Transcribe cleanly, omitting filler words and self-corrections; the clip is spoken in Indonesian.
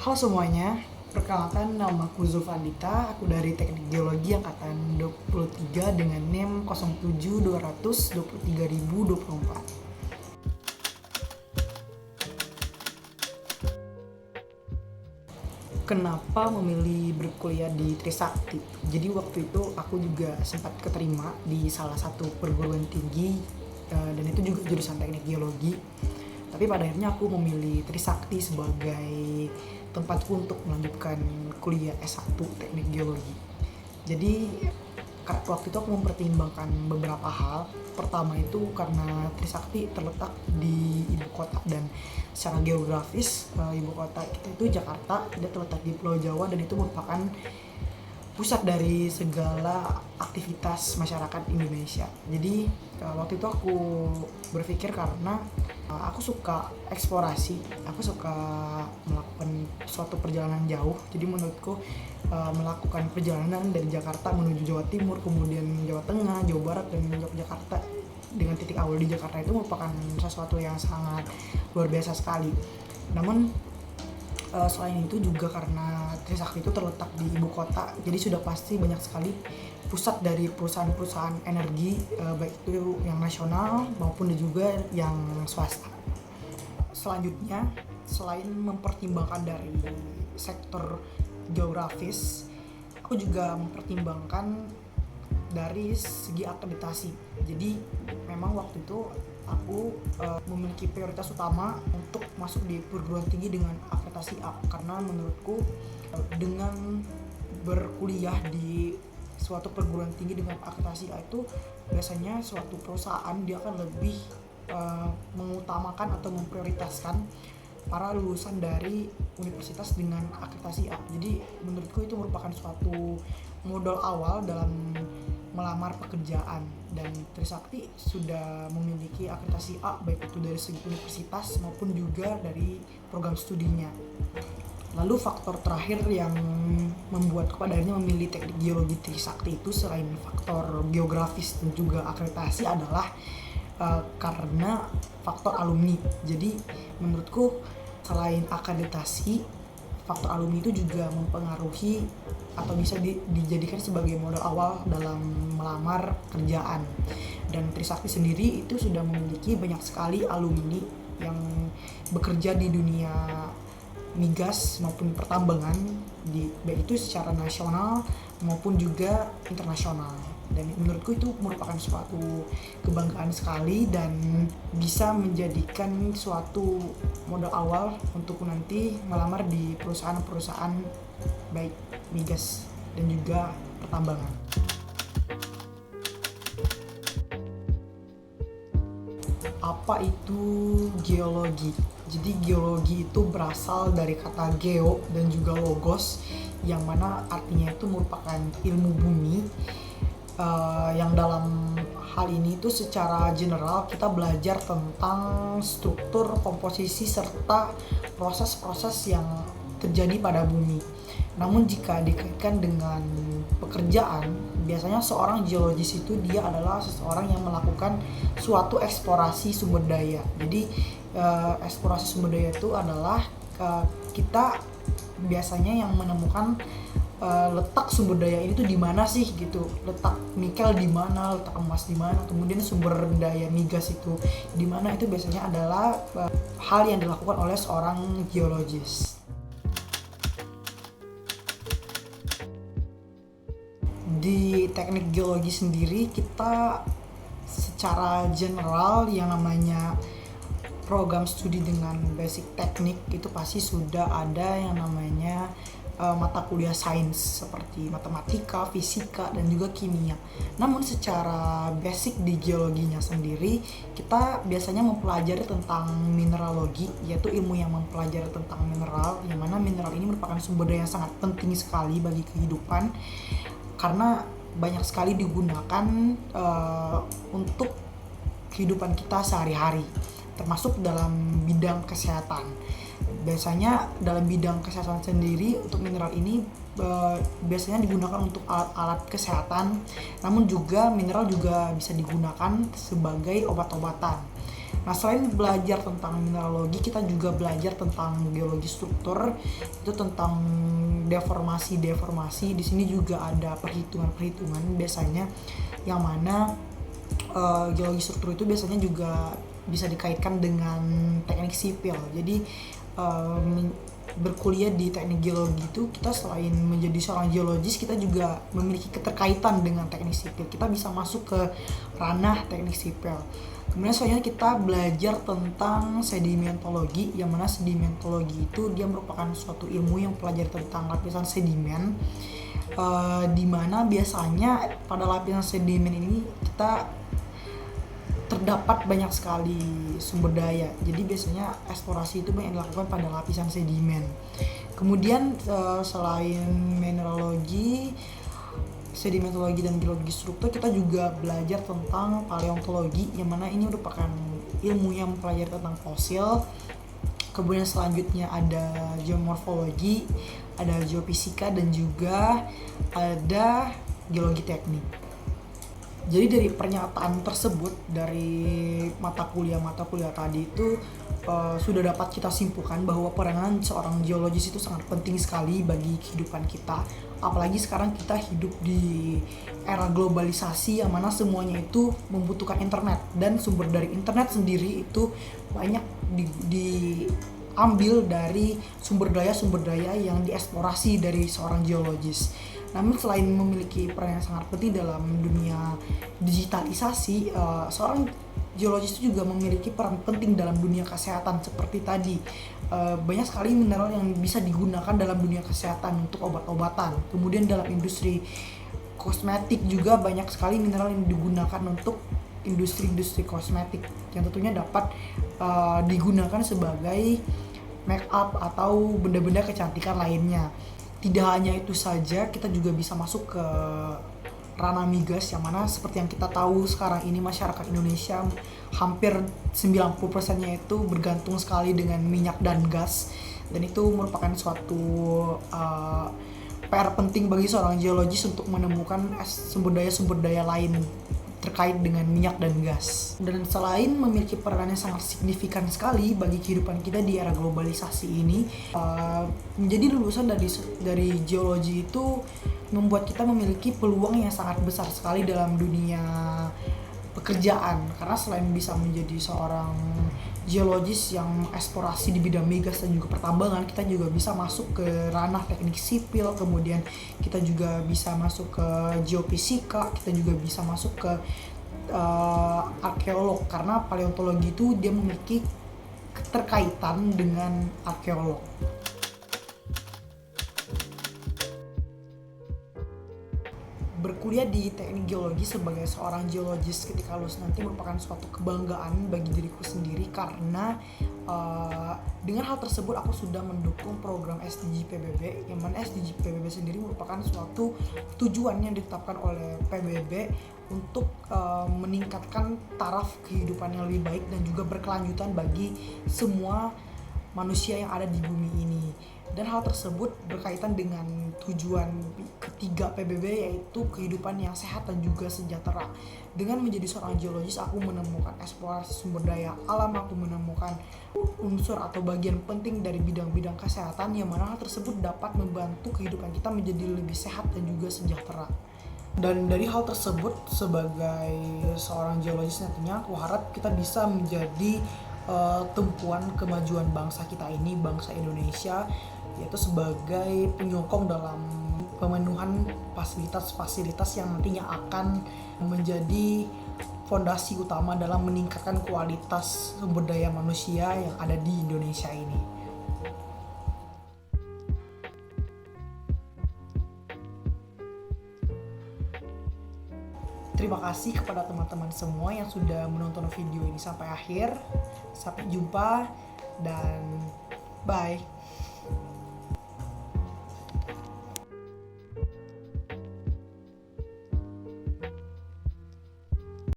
Halo semuanya, perkenalkan nama aku Zulfandita, aku dari Teknik Geologi Angkatan 23 dengan NIM 07-200-23024. Kenapa memilih berkuliah di Trisakti? Jadi waktu itu aku juga sempat keterima di salah satu perguruan tinggi dan itu juga jurusan Teknik Geologi. Tapi pada akhirnya aku memilih Trisakti sebagai tempatku untuk melanjutkan kuliah S1 Teknik Geologi. Jadi waktu itu aku mempertimbangkan beberapa hal. Pertama itu karena Trisakti terletak di ibu kota dan secara geografis ibu kota kita itu Jakarta, dia terletak di Pulau Jawa dan itu merupakan pusat dari segala aktivitas masyarakat Indonesia. Jadi waktu itu aku berpikir karena aku suka eksplorasi, aku suka melakukan suatu perjalanan jauh. Jadi menurutku melakukan perjalanan dari Jakarta menuju Jawa Timur, kemudian Jawa Tengah, Jawa Barat, dan Yogyakarta dengan titik awal di Jakarta itu merupakan sesuatu yang sangat luar biasa sekali. Namun selain itu juga karena Trisakti itu terletak di ibu kota, jadi sudah pasti banyak sekali pusat dari perusahaan-perusahaan energi, baik itu yang nasional maupun juga yang swasta. Selanjutnya, selain mempertimbangkan dari sektor geografis, aku juga mempertimbangkan dari segi akreditasi. Jadi memang waktu itu aku memiliki prioritas utama untuk masuk di perguruan tinggi dengan akreditasi A, karena menurutku dengan berkuliah di suatu perguruan tinggi dengan akreditasi A itu biasanya suatu perusahaan dia akan lebih mengutamakan atau memprioritaskan para lulusan dari universitas dengan akreditasi A. Jadi menurutku itu merupakan suatu modal awal dalam melamar pekerjaan, dan Trisakti sudah memiliki akreditasi A baik itu dari segi universitas maupun juga dari program studinya. Lalu faktor terakhir yang membuat pada akhirnya memilih Teknik Geologi Trisakti itu selain faktor geografis dan juga akreditasi adalah karena faktor alumni. Jadi menurutku selain akreditasi, faktor alumni itu juga mempengaruhi atau bisa dijadikan sebagai modal awal dalam melamar kerjaan. Dan Trisakti sendiri itu sudah memiliki banyak sekali alumni yang bekerja di dunia migas maupun pertambangan, baik itu secara nasional maupun juga internasional. Dan menurutku itu merupakan suatu kebanggaan sekali dan bisa menjadikan suatu modal awal untuk nanti melamar di perusahaan-perusahaan baik migas dan juga pertambangan. Apa itu geologi? Jadi geologi itu berasal dari kata geo dan juga logos, yang mana artinya itu merupakan ilmu bumi, yang dalam hal ini itu secara general kita belajar tentang struktur, komposisi, serta proses-proses yang terjadi pada bumi. Namun jika dikaitkan dengan pekerjaan, biasanya seorang geologis itu dia adalah seseorang yang melakukan suatu eksplorasi sumber daya. Jadi eksplorasi sumber daya itu adalah kita biasanya yang menemukan letak sumber daya ini tuh di mana sih gitu, letak nikel di mana, letak emas di mana, kemudian sumber daya migas itu di mana, itu biasanya adalah hal yang dilakukan oleh seorang geologis. Di teknik geologi sendiri kita secara general yang namanya program studi dengan basic teknik itu pasti sudah ada yang namanya mata kuliah sains seperti matematika, fisika, dan juga kimia. Namun secara basic di geologinya sendiri kita biasanya mempelajari tentang mineralogi, yaitu ilmu yang mempelajari tentang mineral, yang mana mineral ini merupakan sumber daya yang sangat penting sekali bagi kehidupan karena banyak sekali digunakan untuk kehidupan kita sehari-hari, termasuk dalam bidang kesehatan. Biasanya dalam bidang kesehatan sendiri untuk mineral ini biasanya digunakan untuk alat-alat kesehatan, namun juga mineral juga bisa digunakan sebagai obat-obatan. Nah, selain belajar tentang mineralogi, kita juga belajar tentang geologi struktur, itu tentang deformasi. Di sini juga ada perhitungan biasanya, yang mana geologi struktur itu biasanya juga bisa dikaitkan dengan teknik sipil. Jadi berkuliah di teknik geologi itu, kita selain menjadi seorang geologis, kita juga memiliki keterkaitan dengan teknik sipil. Kita bisa masuk ke ranah teknik sipil. Kemudian selanjutnya kita belajar tentang sedimentologi, yang mana sedimentologi itu dia merupakan suatu ilmu yang pelajari tentang lapisan sedimen, di mana biasanya pada lapisan sedimen ini kita terdapat banyak sekali sumber daya. Jadi biasanya eksplorasi itu banyak dilakukan pada lapisan sedimen. Kemudian selain mineralogi, sedimentologi dan geologi struktur, kita juga belajar tentang paleontologi, yang mana ini merupakan ilmu yang mempelajari tentang fosil. Kemudian selanjutnya ada geomorfologi, ada geofisika, dan juga ada geologi teknik. Jadi dari pernyataan tersebut, dari mata kuliah tadi itu sudah dapat kita simpulkan bahwa peranan seorang geologis itu sangat penting sekali bagi kehidupan kita. Apalagi sekarang kita hidup di era globalisasi, yang mana semuanya itu membutuhkan internet, dan sumber dari internet sendiri itu banyak diambil dari sumber daya yang dieksplorasi dari seorang geologis. Namun selain memiliki peran yang sangat penting dalam dunia digitalisasi, seorang geologis itu juga memiliki peran penting dalam dunia kesehatan. Seperti tadi, banyak sekali mineral yang bisa digunakan dalam dunia kesehatan untuk obat-obatan. Kemudian dalam industri kosmetik juga banyak sekali mineral yang digunakan untuk industri kosmetik, yang tentunya dapat digunakan sebagai make up atau benda-benda kecantikan lainnya. Tidak hanya itu saja, kita juga bisa masuk ke ranah migas, yang mana seperti yang kita tahu sekarang ini masyarakat Indonesia hampir 90%-nya itu bergantung sekali dengan minyak dan gas, dan itu merupakan suatu PR penting bagi seorang geologis untuk menemukan sumber daya lain terkait dengan minyak dan gas. Dan selain memiliki peran yang sangat signifikan sekali bagi kehidupan kita di era globalisasi ini, menjadi lulusan dari geologi itu membuat kita memiliki peluang yang sangat besar sekali dalam dunia pekerjaan. Karena selain bisa menjadi seorang geologis yang eksplorasi di bidang migas dan juga pertambangan, kita juga bisa masuk ke ranah teknik sipil, kemudian kita juga bisa masuk ke geofisika, kita juga bisa masuk ke arkeolog, karena paleontologi itu dia memiliki keterkaitan dengan arkeolog. Berkuliah di teknik geologi sebagai seorang geologis ketika lulus nanti merupakan suatu kebanggaan bagi diriku sendiri, karena dengan hal tersebut aku sudah mendukung program SDG PBB, yang mana SDG PBB sendiri merupakan suatu tujuan yang ditetapkan oleh PBB untuk meningkatkan taraf kehidupan yang lebih baik dan juga berkelanjutan bagi semua manusia yang ada di bumi ini. Dan hal tersebut berkaitan dengan tujuan ketiga PBB, yaitu kehidupan yang sehat dan juga sejahtera. Dengan menjadi seorang geologis, aku menemukan eksplorasi sumber daya alam, aku menemukan unsur atau bagian penting dari bidang-bidang kesehatan, yang mana hal tersebut dapat membantu kehidupan kita menjadi lebih sehat dan juga sejahtera. Dan dari hal tersebut, sebagai seorang geologis nantinya, aku harap kita bisa menjadi tumpuan kemajuan bangsa kita ini, bangsa Indonesia, yaitu sebagai penyokong dalam pemenuhan fasilitas-fasilitas yang nantinya akan menjadi fondasi utama dalam meningkatkan kualitas sumber daya manusia yang ada di Indonesia ini. Terima kasih kepada teman-teman semua yang sudah menonton video ini sampai akhir. Sampai jumpa dan bye.